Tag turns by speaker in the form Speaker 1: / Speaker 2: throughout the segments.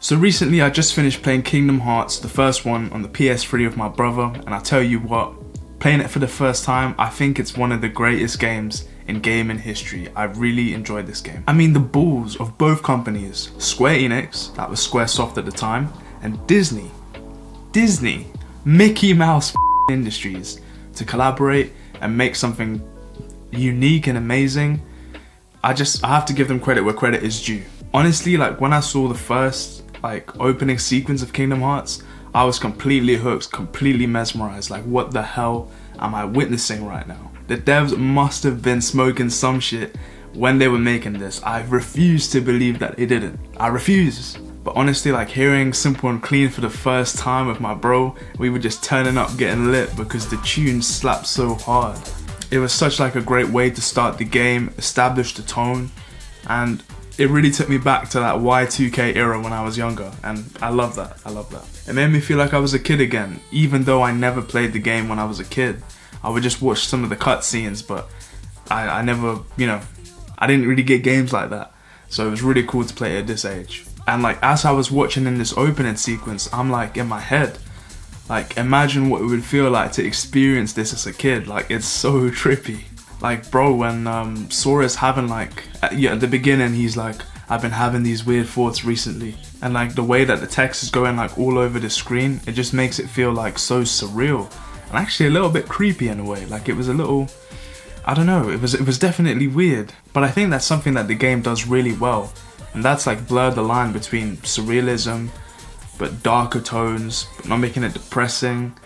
Speaker 1: So recently I just finished playing Kingdom Hearts, the first one on the PS3 with my brother, and I tell you what, playing it for the first time, I think it's one of the greatest games in gaming history. I really enjoyed this game. I mean, the balls of both companies, Square Enix, that was Squaresoft at the time, and Disney, Mickey Mouse Industries, to collaborate and make something unique and amazing. I have to give them credit where credit is due. Honestly, like when I saw the first opening sequence of Kingdom Hearts, I was completely hooked, completely mesmerized. Like, what the hell am I witnessing right now? The devs must have been smoking some shit when they were making this. I refuse to believe that they didn't. I refuse. But honestly, like hearing Simple and Clean for the first time with my bro, we were just turning up, getting lit because the tune slapped so hard. It was such like a great way to start the game, establish the tone, and it really took me back to that Y2K era when I was younger, and I love that. It made me feel like I was a kid again, even though I never played the game when I was a kid. I would just watch some of the cutscenes, but I never, I didn't really get games like that. So it was really cool to play it at this age. And like, as I was watching in this opening sequence, I'm like in my head, like imagine what it would feel like to experience this as a kid. Like, it's so trippy. Like, bro, when Sora's having at the beginning, he's like, I've been having these weird thoughts recently. And like the way that the text is going like all over the screen, it just makes it feel like so surreal. And actually a little bit creepy in a way. Like, it was a little, I don't know, it was definitely weird. But I think that's something that the game does really well. And that's like blurred the line between surrealism, but darker tones, but not making it depressing.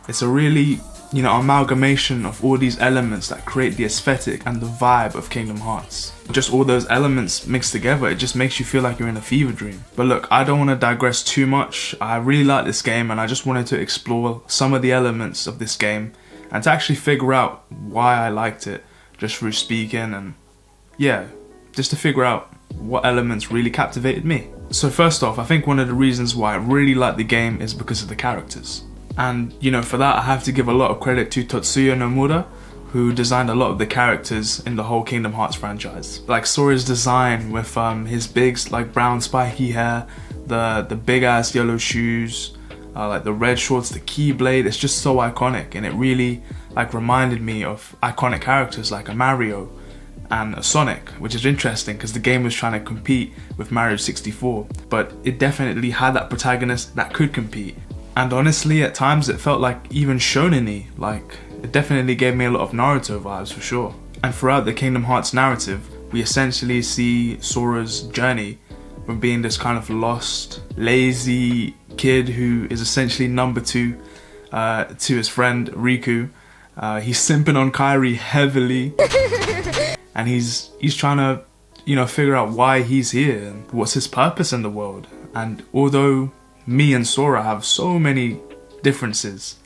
Speaker 1: It's a really, amalgamation of all these elements that create the aesthetic and the vibe of Kingdom Hearts. Just all those elements mixed together, it just makes you feel like you're in a fever dream. But look, I don't want to digress too much. I really like this game and I just wanted to explore some of the elements of this game and to actually figure out why I liked it just through speaking, and yeah, just to figure out what elements really captivated me. So first off, I think one of the reasons why I really like the game is because of the characters. And for that I have to give a lot of credit to Tetsuya Nomura, who designed a lot of the characters in the whole Kingdom Hearts franchise. Like Sora's design with his big brown spiky hair, the big ass yellow shoes, like the red shorts, the keyblade, it's just so iconic, and it really reminded me of iconic characters like a Mario and a Sonic, which is interesting because the game was trying to compete with Mario 64, but it definitely had that protagonist that could compete. And honestly, at times it felt like even shonen-y, like it definitely gave me a lot of Naruto vibes for sure. And throughout the Kingdom Hearts narrative, we essentially see Sora's journey from being this kind of lost, lazy kid who is essentially number two to his friend Riku. He's simping on Kairi heavily, and he's trying to, figure out why he's here and what's his purpose in the world. And although me and Sora have so many differences,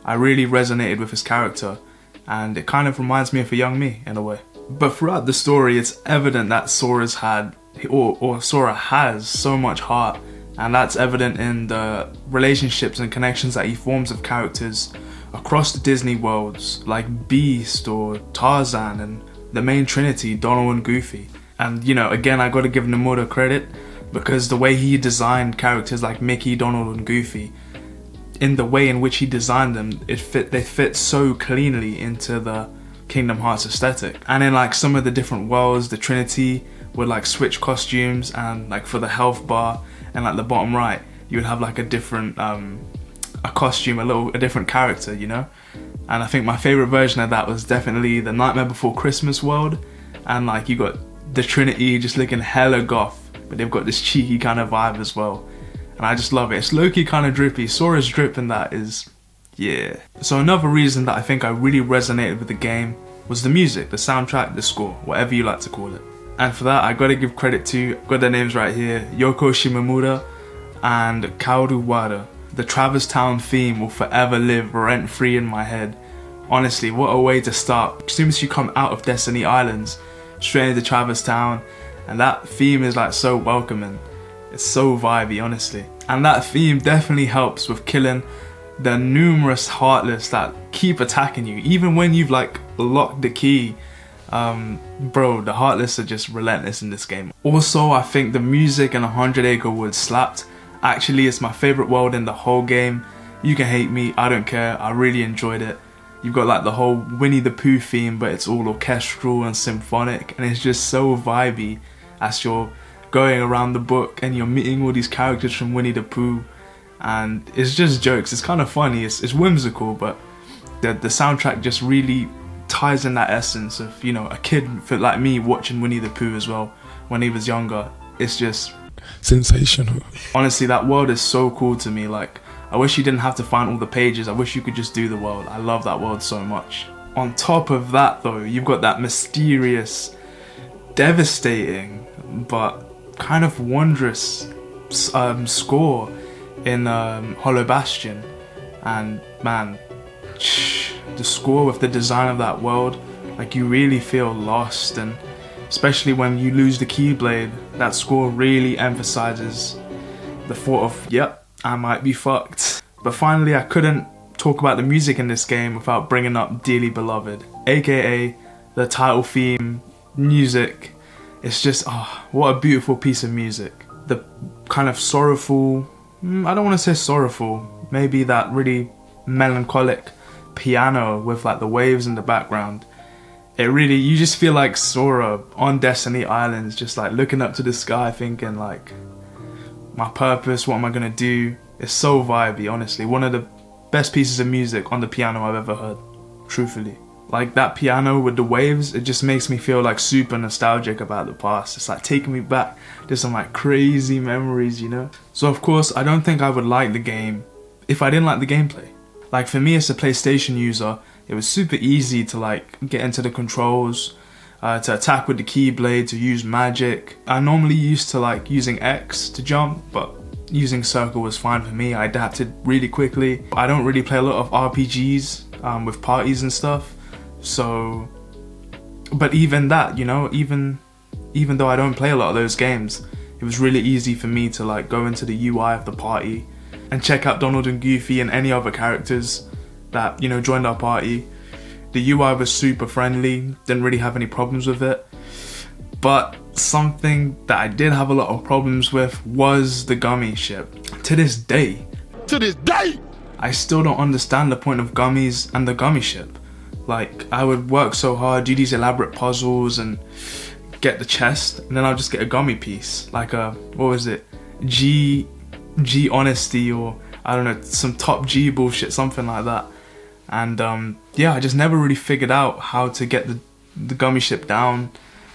Speaker 1: I really resonated with his character, and it kind of reminds me of a young me in a way. But throughout the story, it's evident that Sora's had, or Sora has so much heart, and that's evident in the relationships and connections that he forms with characters across the Disney worlds, like Beast or Tarzan, and the main trinity, Donald and Goofy. And again, I gotta give Nomura credit, because the way he designed characters like Mickey, Donald and Goofy, in the way in which he designed them, they fit so cleanly into the Kingdom Hearts aesthetic. And in some of the different worlds, the Trinity would switch costumes, and for the health bar and the bottom right, you would have a different a costume, a different character, And I think my favorite version of that was definitely the Nightmare Before Christmas world, and you got the Trinity just looking hella goth, but they've got this cheeky kind of vibe as well, and I just love it. It's low-key kind of drippy. Sora's drip in that is, yeah. So another reason that I think I really resonated with the game was the music, the soundtrack, the score, whatever you like to call it. And for that I gotta give credit to, I've got their names right here, Yoko Shimomura and Kaoru Wada. The Traverse Town theme will forever live rent-free in my head. Honestly, what a way to start. As soon as you come out of Destiny Islands, straight into Traverse Town, and that theme is so welcoming. It's so vibey, honestly. And that theme definitely helps with killing the numerous Heartless that keep attacking you. Even when you've locked the key, bro, the Heartless are just relentless in this game. Also, I think the music in 100 Acre Wood slapped. Actually, it's my favorite world in the whole game. You can hate me, I don't care, I really enjoyed it. You've got like the whole Winnie the Pooh theme, but it's all orchestral and symphonic, and it's just so vibey as you're going around the book and you're meeting all these characters from Winnie the Pooh, and it's just jokes. It's kind of funny, it's whimsical, but the soundtrack just really ties in that essence of, you know, a kid like me watching Winnie the Pooh as well when he was younger. It's just
Speaker 2: sensational.
Speaker 1: Honestly, that world is so cool to me. Like, I wish you didn't have to find all the pages. I wish you could just do the world. I love that world so much. On top of that though, you've got that mysterious, devastating, but kind of wondrous score in Hollow Bastion. And man, the score with the design of that world, like, you really feel lost, and especially when you lose the Keyblade, that score really emphasizes the thought of, yep, I might be fucked. But finally, I couldn't talk about the music in this game without bringing up Dearly Beloved, aka the title theme music. It's just, oh, what a beautiful piece of music. The kind of sorrowful, I don't want to say sorrowful, maybe that really melancholic piano with like the waves in the background. It really, you just feel like Sora on Destiny Islands, just like looking up to the sky thinking like, my purpose, what am I gonna do? It's so vibey, honestly. One of the best pieces of music on the piano I've ever heard, truthfully. Like, that piano with the waves, it just makes me feel like super nostalgic about the past. It's like taking me back to some like crazy memories, you know? So of course, I don't think I would like the game if I didn't like the gameplay. Like, for me as a PlayStation user, it was super easy to like get into the controls, to attack with the Keyblade, to use magic. I normally used to like using X to jump, but using circle was fine for me. I adapted really quickly. I don't really play a lot of RPGs with parties and stuff, so, but even that, you know, even though I don't play a lot of those games, it was really easy for me to like go into the UI of the party and check out Donald and Goofy and any other characters that, you know, joined our party. The UI was super friendly, didn't really have any problems with it. But something that I did have a lot of problems with was the gummi ship. To this day, I still don't understand the point of gummies and the gummi ship. Like, I would work so hard, do these elaborate puzzles and get the chest, and then I'll just get a gummy piece. Like a, what was it? G Honesty, or I don't know, some top G bullshit, something like that. And yeah, I just never really figured out how to get the gummi ship down.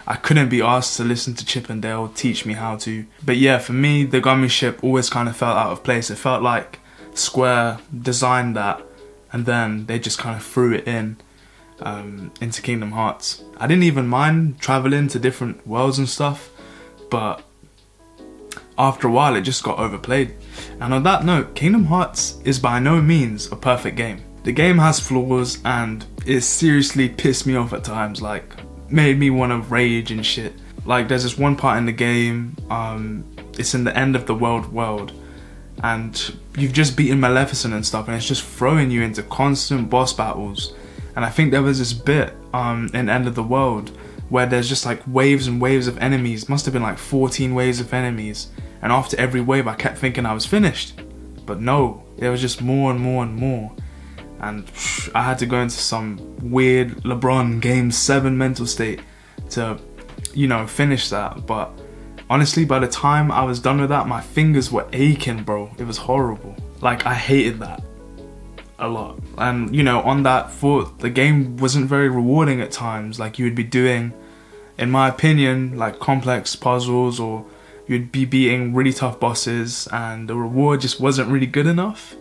Speaker 1: I couldn't be asked to listen to Chip and Dale teach me how to. But yeah, for me, the gummi ship always kind of felt out of place. It felt like Square designed that and then they just kind of threw it in into Kingdom Hearts. I didn't even mind traveling to different worlds and stuff, but after a while it just got overplayed. And on that note, Kingdom Hearts is by no means a perfect game. The game has flaws and it seriously pissed me off at times, like made me want to rage and shit. Like, there's this one part in the game, it's in the end of the world, and you've just beaten Maleficent and stuff, and it's just throwing you into constant boss battles. And I think there was this bit in End of the World where there's just like waves and waves of enemies. Must have been like 14 waves of enemies, and after every wave I kept thinking I was finished, but no, there was just more and more and more. And I had to go into some weird LeBron Game 7 mental state to, you know, finish that. But honestly, by the time I was done with that, my fingers were aching, bro. It was horrible. Like, I hated that a lot. And, you know, on that foot, the game wasn't very rewarding at times. Like, you would be doing, in my opinion, like complex puzzles, or you'd be beating really tough bosses, and the reward just wasn't really good enough.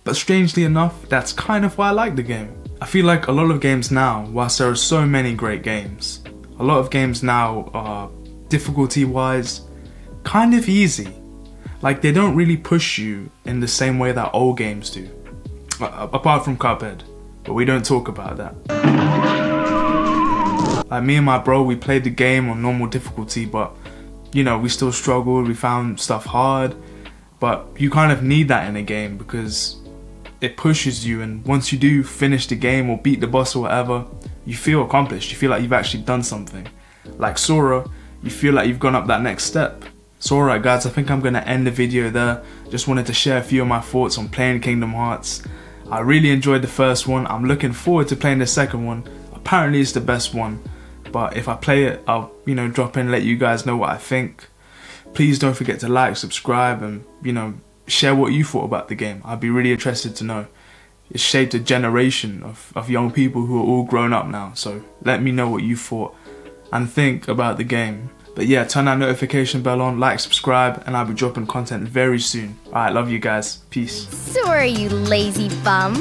Speaker 1: But strangely enough, that's kind of why I like the game. I feel like a lot of games now, whilst there are so many great games, a lot of games now are, difficulty-wise, kind of easy. Like, they don't really push you in the same way that old games do. Apart from Cuphead, but we don't talk about that. Like, me and my bro, we played the game on normal difficulty, but, you know, we still struggled, we found stuff hard. But you kind of need that in a game because it pushes you, and once you do finish the game or beat the boss or whatever, you feel accomplished. You feel like you've actually done something. Like Sora, you feel like you've gone up that next step. So alright guys, I think I'm going to end the video there. Just wanted to share a few of my thoughts on playing Kingdom Hearts. I really enjoyed the first one. I'm looking forward to playing the second one. Apparently it's the best one. But if I play it, I'll, drop in and let you guys know what I think. Please don't forget to like, subscribe, and, share what you thought about the game. I'd be really interested to know. It's shaped a generation of young people who are all grown up now. So let me know what you thought and think about the game. But yeah, turn that notification bell on, like, subscribe, and I'll be dropping content very soon. Alright, love you guys. Peace.
Speaker 2: Sorry, you lazy bum.